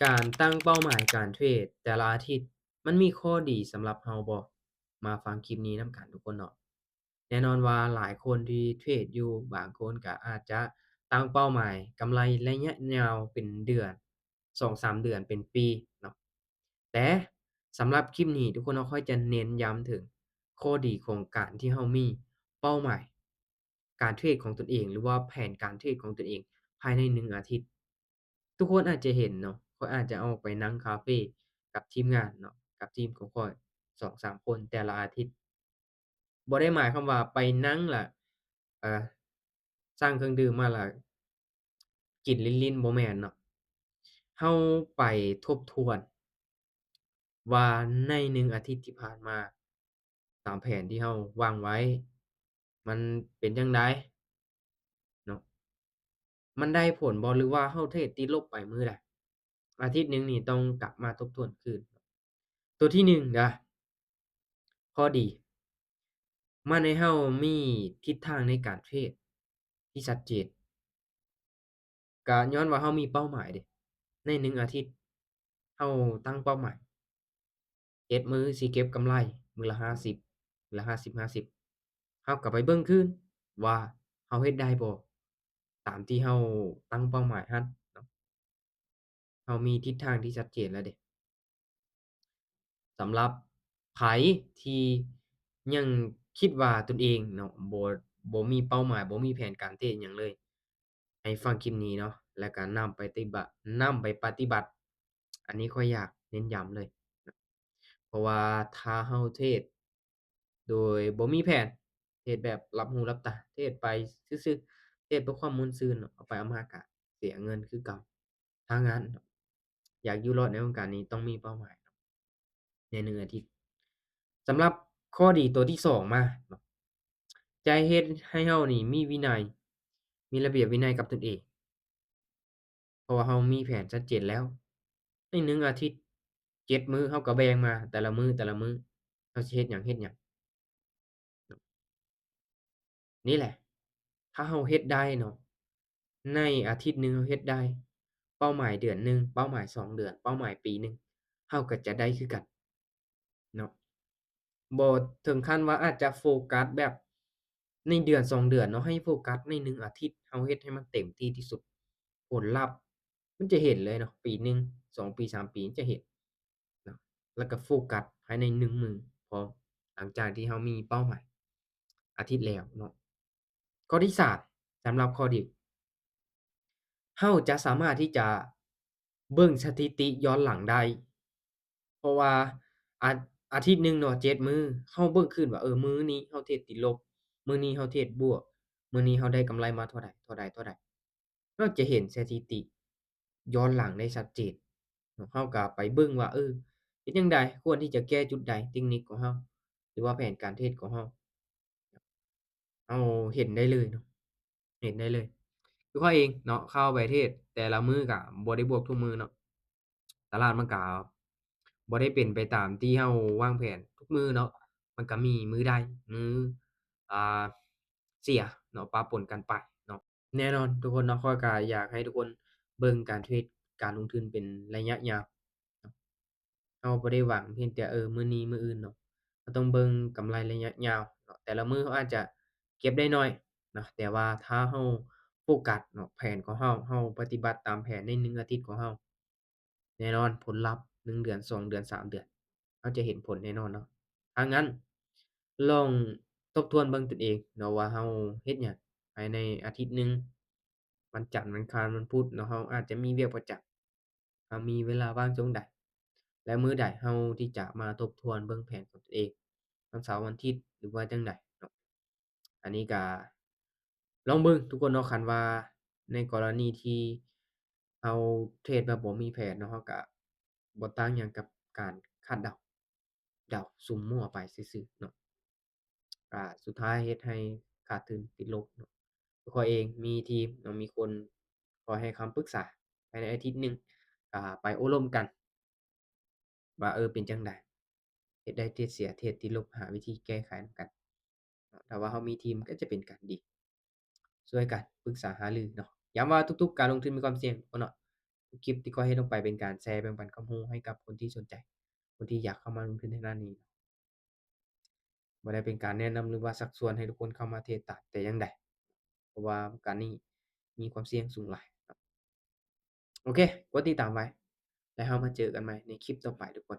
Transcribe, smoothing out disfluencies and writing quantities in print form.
การตั้งเป้าหมายการเทรดแต่ละอาทิตย์มันมีข้อดีสำหรับเราบ่มาฟังคลิปนี้นำกันทุกคนเนาะแน่นอนว่าหลายคนที่เทรดอยู่บางคนก็อาจจะตั้งเป้าหมายกำไรระยะยาวเป็นเดือน2-3เดือนเป็นปีเนาะแต่สำหรับคลิปนี้ทุกคนเราค่อยจะเน้นย้ำถึงข้อดีของการที่เรามีเป้าหมายการเทรดของตนเองหรือว่าแผนการเทรดของตนเองภายใน1อาทิตย์ ทุกคนอาจจะเห็นเนาะข้อยอาจจะออกไปนั่งคาเฟกับทีมงานเนาะกับทีมของข้อย2-3คนแต่ละอาทิตย์บ่ได้หมายความว่าไปนั่งแล้วอ่าสั่งเครื่องดื่มมาแล้วกินลิ้นๆบ่แม่นเนาะเราไปทบทวนว่าใน1อาทิตย์ที่ผ่านมาตามแผนที่เราวางไว้มันเป็นจั่งใดเนาะมันได้ผลบ่หรือว่าเราเทรดติดลบไปมื้อใดอาทิตย์หนึ่งนี่ต้องกลับมาทบทวนคืนตัวที่1เด้อ ข้อดีมันให้เรามีทิศทางในการเทรดที่ชัดเจนก็ย้อนว่าเรามีเป้าหมายเดะใน1อาทิตย์เราตั้งเป้าหมาย7มื้อสิเก็บกำไรมื้อละ50มื้อละ50-50เราก็ไปเบิ่งคืนว่าเราเฮ็ดได้บ่ตามที่เราตั้งเป้าหมายหั้นเนาะเรามีทิศทางที่ชัดเจนแล้วเดะ สำหรับไผที่ยังคิดว่าตนเองเนาะบ่มีเป้าหมายบ่มีแผนการเทรดหยังเลยให้ฟังคลิปนี้เนาะแล้วก็นำไปปฏิบัติอันนี้ข้อยอยากเน้นย้ำเลยนะเพราะว่าถ้าเราเทรดโดยบ่มีแผนเทรดแบบหลับหูหลับตาเทรดไปซื่อๆเทรดเพื่อความม่วนซื่นเนาะเอาไปเอามาก็เสียเงินคือเก่าถ้างั้นอยากอยู่รอดในวงการนี้ต้องมีเป้าหมาย ใน1อาทิตย์สำหรับข้อดีตัวที่2มาเนาะจะเฮ็ดให้เรานี่มีวินัยมีระเบียบวินัยกับตนเองเพราะว่าเรามีแผนชัดเจนแล้วใน1อาทิตย์7มื้อเราก็แบ่งมาแต่ละมื้อเราสิเฮ็ดหยังนี่แหละถ้าเราเฮ็ดได้เนาะในอาทิตย์หนึ่งเราเฮ็ดได้เป้าหมายเดือนหนึ่งเป้าหมาย2เดือนเป้าหมายปีหนึ่งเราก็จะได้คือกันเนาะ บ่ถึงขั้นว่าอาจจะโฟกัสแบบในเดือน2เดือนเนาะให้โฟกัสใน1อาทิตย์เราเฮ็ดให้มันเต็มที่ที่สุดผลลัพธ์มันจะเห็นเลยเนาะปีหนึ่ง2ปี3ปีจะเห็นเนาะแล้วก็โฟกัสภายใน1มื้อพร้อมหลังจากที่เรามีเป้าหมายอาทิตย์แล้วเนาะข้อที่3สำหรับข้อดีเราจะสามารถที่จะเบิ่งสถิติย้อนหลังได้ เพราะว่าอาอาทิตย์หนึ่งเนาะ7มื้อเราเบิ่งคืนว่ามื้อนี้เราเทรดติดลบมื้อนี้เราเทรดบวกมื้อนี้เราได้กำไรมาเท่าใดๆเราจะเห็นสถิติย้อนหลังได้ชัดเจนเราก็ไปเบิ่งว่าเฮ็ดจั่งใดควรที่จะแก้จุดใดเทคนิคของเราหรือว่าแผนการเทรดของเราเราเห็นได้เลยเนาะเห็นได้เลยตัวข้อยเองเนาะเข้าไปเทรดแต่ละมื้อก็บ่ได้บวกทุกมื้อเนาะตลาดมันก็บ่ได้เป็นไปตามที่เราวางแผนทุกมื้อเนาะมันก็มีมื้อได้มื้ออ่าเสียเนาะปะปนกันไปเนาะ แน่นอนทุกคนเนาะข้อยก็อยากให้ทุกคนเบิ่งการเทรดการลงทุนเป็นระยะยาวเนาะเราบ่ได้หวังเพียงแต่มื้อนี้มื้ออื่นเนาะเราต้องเบิ่งกำไรระยะยาวเนาะแต่ละมื้อเราอาจจะเก็บได้น้อยเนาะแต่ว่าถ้าเราโฟกัสเนาะแผนของเราปฏิบัติตามแผนใน1อาทิตย์ของเราแน่นอนผลลัพธ์1เดือน2เดือน3เดือนเราจะเห็นผลแน่นอนเนาะถ้างั้นลองทบทวนเบิ่งตนเองเนาะว่าเราเฮ็ดหยัง ภายในอาทิตย์หนึ่งวันจันทร์วันอังคารวันพุธเนาะเราอาจจะมีเวียกประจำเรามีเวลาว่างช่วงใดและมื้อใดเราที่จะมาทบทวนเบิ่งแผนของตัวเองวันเสาร์วันอาทิตย์หรือว่าจั่งใดเนาะอันนี้ก็ลองเบิ่งทุกคนเนาะคันว่าในกรณีที่เราเทรดแบบบ่มีแผนเนาะเราก็บ่ต่างหยังกับการคาดเดาเดาสุ่มมั่วไปซื่อๆเนาะ สุดท้ายเฮ็ดให้ขาดทุนติดลบเนาะตัวข้อยเองมีทีมเนาะมีคนคอยให้คำปรึกษาภายในอาทิตย์หนึ่งไปอบรมกันว่าเป็นจั่งใดเฮ็ดได้เทรดเสียเทรดติดลบหาวิธีแก้ไขนำกันถ้าว่าเรามีทีมก็จะเป็นการดีช่วยกันปรึกษาหารือเนาะย้ำว่าทุกๆการลงทุนมีความเสี่ยงทุกคนเนาะ คลิปที่ข้อยเฮ็ดลงไปเป็นการแชร์แบ่งปันความรู้ให้กับคนที่สนใจคนที่อยากเข้ามาลงทุนทางด้านนี้บ่ได้เป็นการแนะนำหรือว่าชักชวนให้ทุกคนเข้ามาเทรดตามแต่อย่างใดเพราะว่าการนี้มีความเสี่ยงสูงหลายครับโอเคกดติดตามไว้แล้วเรามาเจอกันใหม่ในคลิปต่อไปทุกคน